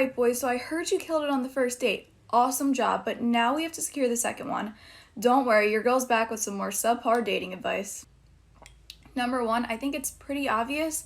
Alright boys, so I heard you killed it on the first date. Awesome job, but now we have to secure the second one. Don't worry, your girl's back with some more subpar dating advice. Number 1, I think it's pretty obvious.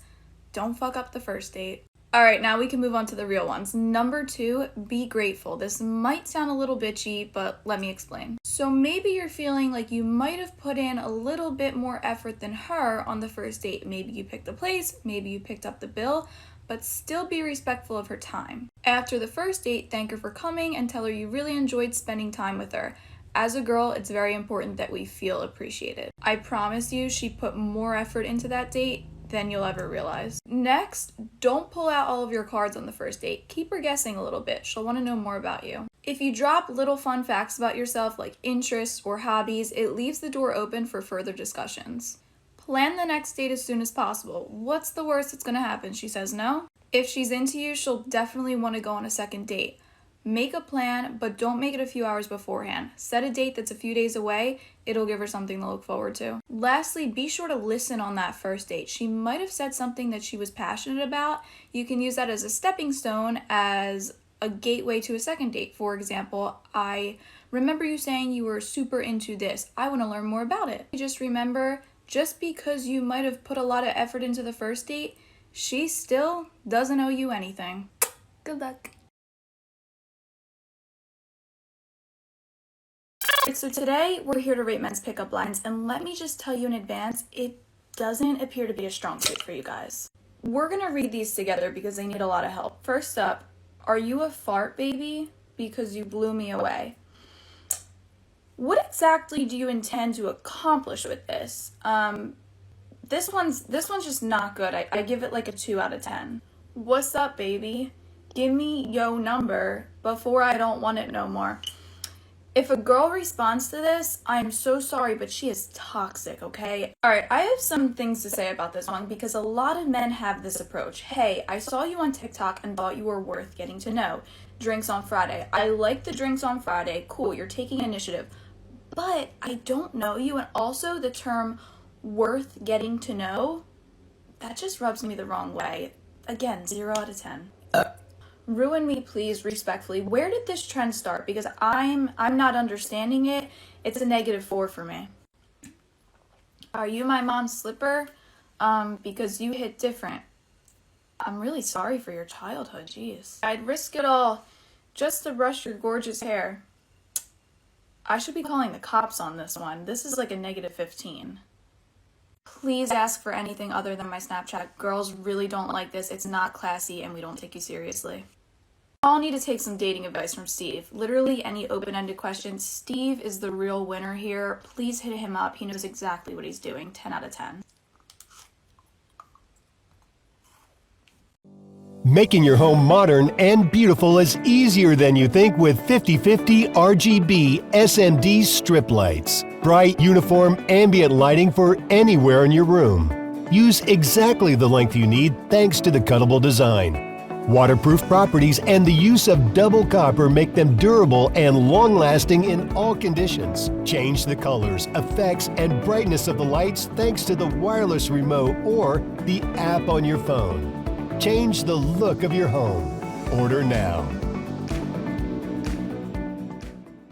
Don't fuck up the first date. Alright, now we can move on to the real ones. Number 2, be grateful. This might sound a little bitchy, but let me explain. So maybe you're feeling like you might have put in a little bit more effort than her on the first date. Maybe you picked the place, maybe you picked up the bill, but still be respectful of her time. After the first date, thank her for coming and tell her you really enjoyed spending time with her. As a girl, it's very important that we feel appreciated. I promise you, she put more effort into that date than you'll ever realize. Next, don't pull out all of your cards on the first date. Keep her guessing a little bit. She'll want to know more about you. If you drop little fun facts about yourself like interests or hobbies, it leaves the door open for further discussions. Plan the next date as soon as possible. What's the worst that's going to happen? She says no? If she's into you, she'll definitely want to go on a second date. Make a plan, but don't make it a few hours beforehand. Set a date that's a few days away. It'll give her something to look forward to. Lastly, be sure to listen on that first date. She might have said something that she was passionate about. You can use that as a stepping stone, as a gateway to a second date. For example, I remember you saying you were super into this. I want to learn more about it. Just remember, just because you might have put a lot of effort into the first date, she still doesn't owe you anything. Good luck. So today we're here to rate men's pickup lines, and let me just tell you in advance, it doesn't appear to be a strong suit for you guys. We're gonna read these together because they need a lot of help. First up, are you a fart baby? Because you blew me away. What exactly do you intend to accomplish with this? This one's just not good. I give it like a 2 out of 10. What's up, baby? Give me yo number before I don't want it no more. If a girl responds to this, I'm so sorry, but she is toxic, okay? Alright, I have some things to say about this one because a lot of men have this approach. Hey, I saw you on TikTok and thought you were worth getting to know. Drinks on Friday. I like the drinks on Friday. Cool, you're taking initiative. But I don't know you, and also the term worth getting to know, that just rubs me the wrong way. Again, 0 out of 10. Ruin me, please, respectfully. Where did this trend start? Because I'm not understanding it. It's a -4 for me. Are you my mom's slipper? Because you hit different. I'm really sorry for your childhood, jeez. I'd risk it all just to brush your gorgeous hair. I should be calling the cops on this one. This is like a -15. Please ask for anything other than my Snapchat. Girls really don't like this. It's not classy and we don't take you seriously. I'll need to take some dating advice from Steve. Literally any open-ended questions. Steve is the real winner here. Please hit him up. He knows exactly what he's doing. 10 out of 10. Making your home modern and beautiful is easier than you think with 50/50 RGB SMD strip lights. Bright, uniform, ambient lighting for anywhere in your room. Use exactly the length you need thanks to the cuttable design. Waterproof properties and the use of double copper make them durable and long-lasting in all conditions. Change the colors, effects, and brightness of the lights thanks to the wireless remote or the app on your phone. Change the look of your home. Order now.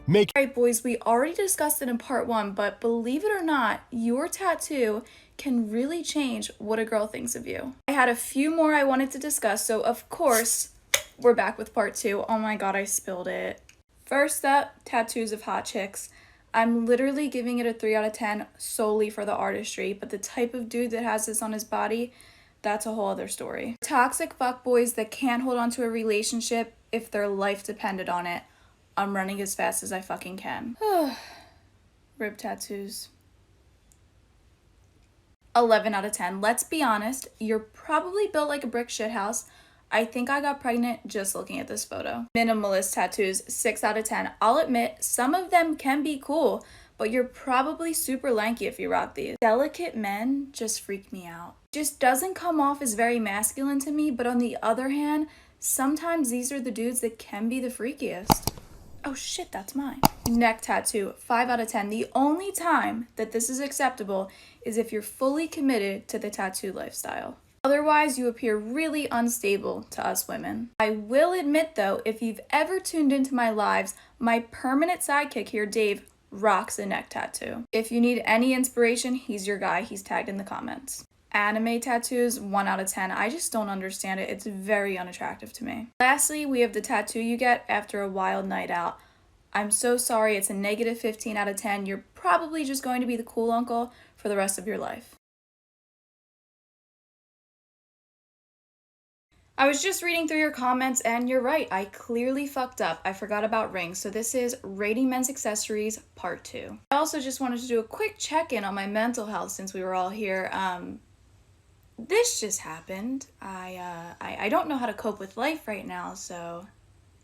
Alright boys, we already discussed it in part 1, but believe it or not, your tattoo can really change what a girl thinks of you. I had a few more I wanted to discuss, so of course, we're back with part 2. Oh my god, I spilled it. First up, tattoos of hot chicks. I'm literally giving it a 3 out of 10 solely for the artistry, but the type of dude that has this on his body, that's a whole other story. Toxic fuckboys that can't hold on to a relationship if their life depended on it. I'm running as fast as I fucking can. Rib tattoos. 11 out of 10. Let's be honest, you're probably built like a brick shithouse. I think I got pregnant just looking at this photo. Minimalist tattoos, 6 out of 10. I'll admit, some of them can be cool, but you're probably super lanky if you rock these. Delicate men just freak me out. Just doesn't come off as very masculine to me, but on the other hand, sometimes these are the dudes that can be the freakiest. Oh shit, that's mine. Neck tattoo, 5 out of 10. The only time that this is acceptable is if you're fully committed to the tattoo lifestyle. Otherwise, you appear really unstable to us women. I will admit though, if you've ever tuned into my lives, my permanent sidekick here, Dave, rocks a neck tattoo. If you need any inspiration, he's your guy. He's tagged in the comments. Anime tattoos, 1 out of 10. I just don't understand it. It's very unattractive to me. Lastly, we have the tattoo you get after a wild night out. I'm so sorry, it's a negative 15 out of 10. You're probably just going to be the cool uncle for the rest of your life. I was just reading through your comments and you're right, I clearly fucked up. I forgot about rings. So this is rating men's accessories part 2. I also just wanted to do a quick check-in on my mental health since we were all here. This just happened. I don't know how to cope with life right now, so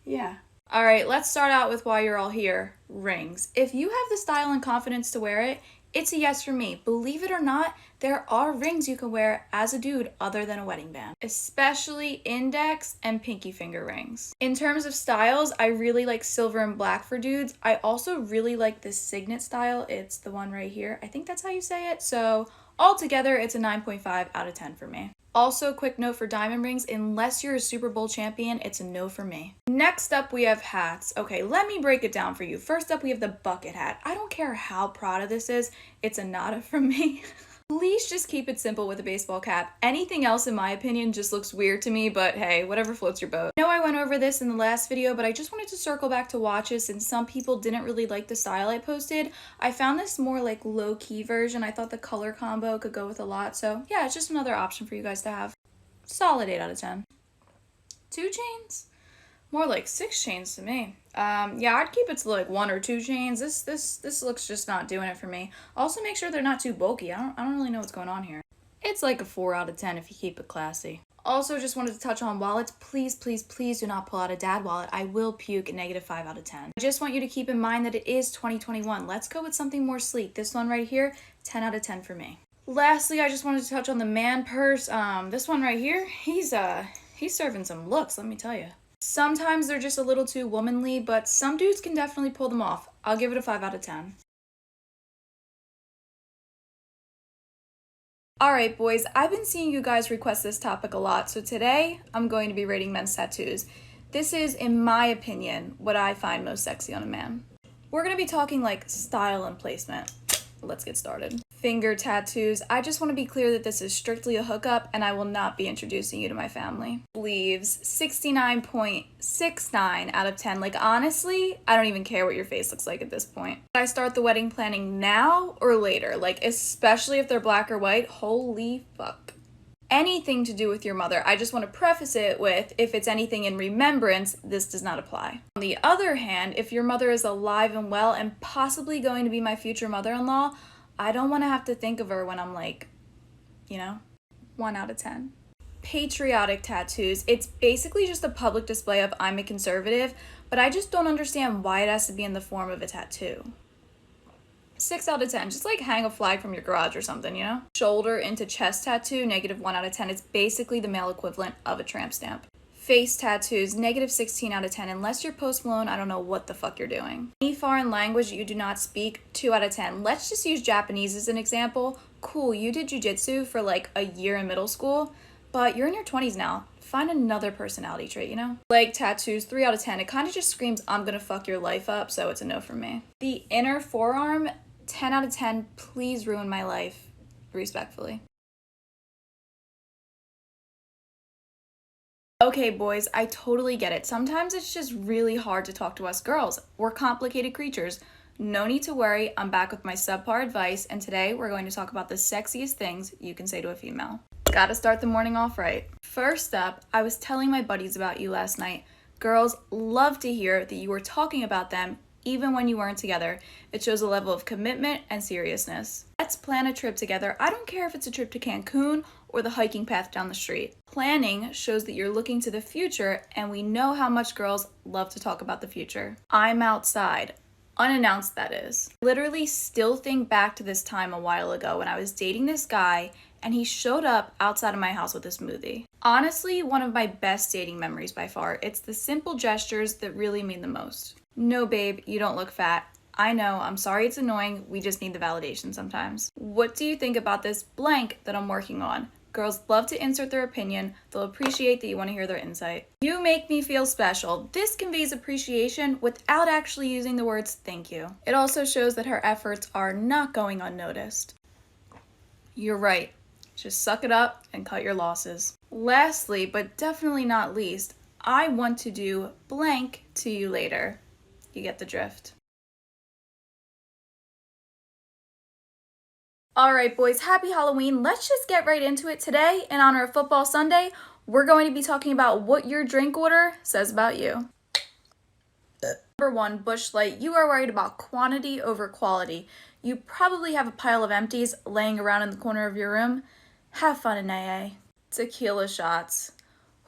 yeah. All right, let's start out with why you're all here. Rings. If you have the style and confidence to wear it, it's a yes for me. Believe it or not, there are rings you can wear as a dude other than a wedding band, especially index and pinky finger rings. In terms of styles, I really like silver and black for dudes. I also really like this signet style. It's the one right here. I think that's how you say it. So altogether, it's a 9.5 out of 10 for me. Also, quick note for diamond rings, unless you're a Super Bowl champion, it's a no for me. Next up, we have hats. Okay, let me break it down for you. First up, we have the bucket hat. I don't care how Prada this is, it's a nada from me. Please just keep it simple with a baseball cap. Anything else, in my opinion, just looks weird to me, but hey, whatever floats your boat. I know I went over this in the last video, but I just wanted to circle back to watches since some people didn't really like the style I posted. I found this more like low-key version. I thought the color combo could go with a lot, so yeah, it's just another option for you guys to have. Solid 8 out of 10. 2 chains? More like 6 chains to me. Yeah, I'd keep it to like 1 or 2 chains. This looks just not doing it for me. Also, make sure they're not too bulky. I don't really know what's going on here. It's like a 4 out of 10 if you keep it classy. Also, just wanted to touch on wallets. Please, please, please do not pull out a dad wallet. I will puke a negative 5 out of 10. I just want you to keep in mind that it is 2021. Let's go with something more sleek. This one right here, 10 out of 10 for me. Lastly, I just wanted to touch on the man purse. This one right here, he's serving some looks, let me tell you. Sometimes they're just a little too womanly, but some dudes can definitely pull them off. I'll give it a 5 out of 10. Alright boys, I've been seeing you guys request this topic a lot, so today I'm going to be rating men's tattoos. This is, in my opinion, what I find most sexy on a man. We're going to be talking like style and placement. Let's get started. Finger tattoos. I just want to be clear that this is strictly a hookup and I will not be introducing you to my family. Sleeves, 69.69 out of 10. Like honestly, I don't even care what your face looks like at this point. Should I start the wedding planning now or later? Like especially if they're black or white, holy fuck. Anything to do with your mother, I just want to preface it with, if it's anything in remembrance, this does not apply. On the other hand, if your mother is alive and well and possibly going to be my future mother-in-law, I don't want to have to think of her when I'm like, 1 out of 10. Patriotic tattoos. It's basically just a public display of I'm a conservative, but I just don't understand why it has to be in the form of a tattoo. 6 out of 10. Just like hang a flag from your garage or something, you know? Shoulder into chest tattoo, negative 1 out of 10. It's basically the male equivalent of a tramp stamp. Face tattoos, negative 16 out of 10. Unless you're Post Malone, I don't know what the fuck you're doing. Any foreign language you do not speak, 2 out of 10. Let's just use Japanese as an example. Cool, you did jujitsu for like a year in middle school, but you're in your 20s now. Find another personality trait, you know? Leg tattoos, 3 out of 10. It kind of just screams, I'm gonna fuck your life up, so it's a no from me. The inner forearm, 10 out of 10. Please ruin my life. Respectfully. Okay, boys, I totally get it. Sometimes it's just really hard to talk to us girls. We're complicated creatures. No need to worry, I'm back with my subpar advice, and today we're going to talk about the sexiest things you can say to a female. Gotta start the morning off right. First up, I was telling my buddies about you last night. Girls love to hear that you were talking about them even when you weren't together. It shows a level of commitment and seriousness. Let's plan a trip together. I don't care if it's a trip to Cancun or the hiking path down the street. Planning shows that you're looking to the future, and we know how much girls love to talk about the future. I'm outside. Unannounced, that is. Literally still think back to this time a while ago when I was dating this guy and he showed up outside of my house with a smoothie. Honestly, one of my best dating memories by far. It's the simple gestures that really mean the most. No, babe, you don't look fat. I know, I'm sorry it's annoying, we just need the validation sometimes. What do you think about this blank that I'm working on? Girls love to insert their opinion. They'll appreciate that you want to hear their insight. You make me feel special. This conveys appreciation without actually using the words thank you. It also shows that her efforts are not going unnoticed. You're right. Just suck it up and cut your losses. Lastly, but definitely not least, I want to do blank to you later. You get the drift. Alright boys, happy Halloween. Let's just get right into it. Today, in honor of Football Sunday, we're going to be talking about what your drink order says about you. Number 1, Busch Light. You are worried about quantity over quality. You probably have a pile of empties laying around in the corner of your room. Have fun in AA. Tequila shots.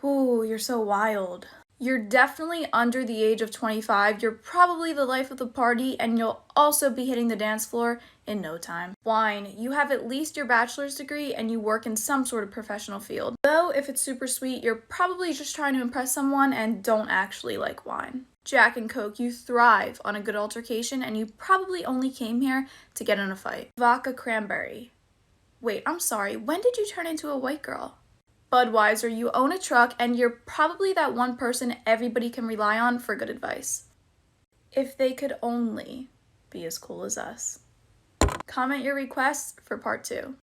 Ooh, you're so wild. You're definitely under the age of 25. You're probably the life of the party, and you'll also be hitting the dance floor in no time. Wine. You have at least your bachelor's degree and you work in some sort of professional field. Though, if it's super sweet, you're probably just trying to impress someone and don't actually like wine. Jack and Coke. You thrive on a good altercation and you probably only came here to get in a fight. Vodka Cranberry. Wait, I'm sorry. When did you turn into a white girl? Budweiser. You own a truck and you're probably that one person everybody can rely on for good advice. If they could only be as cool as us. Comment your requests for part 2.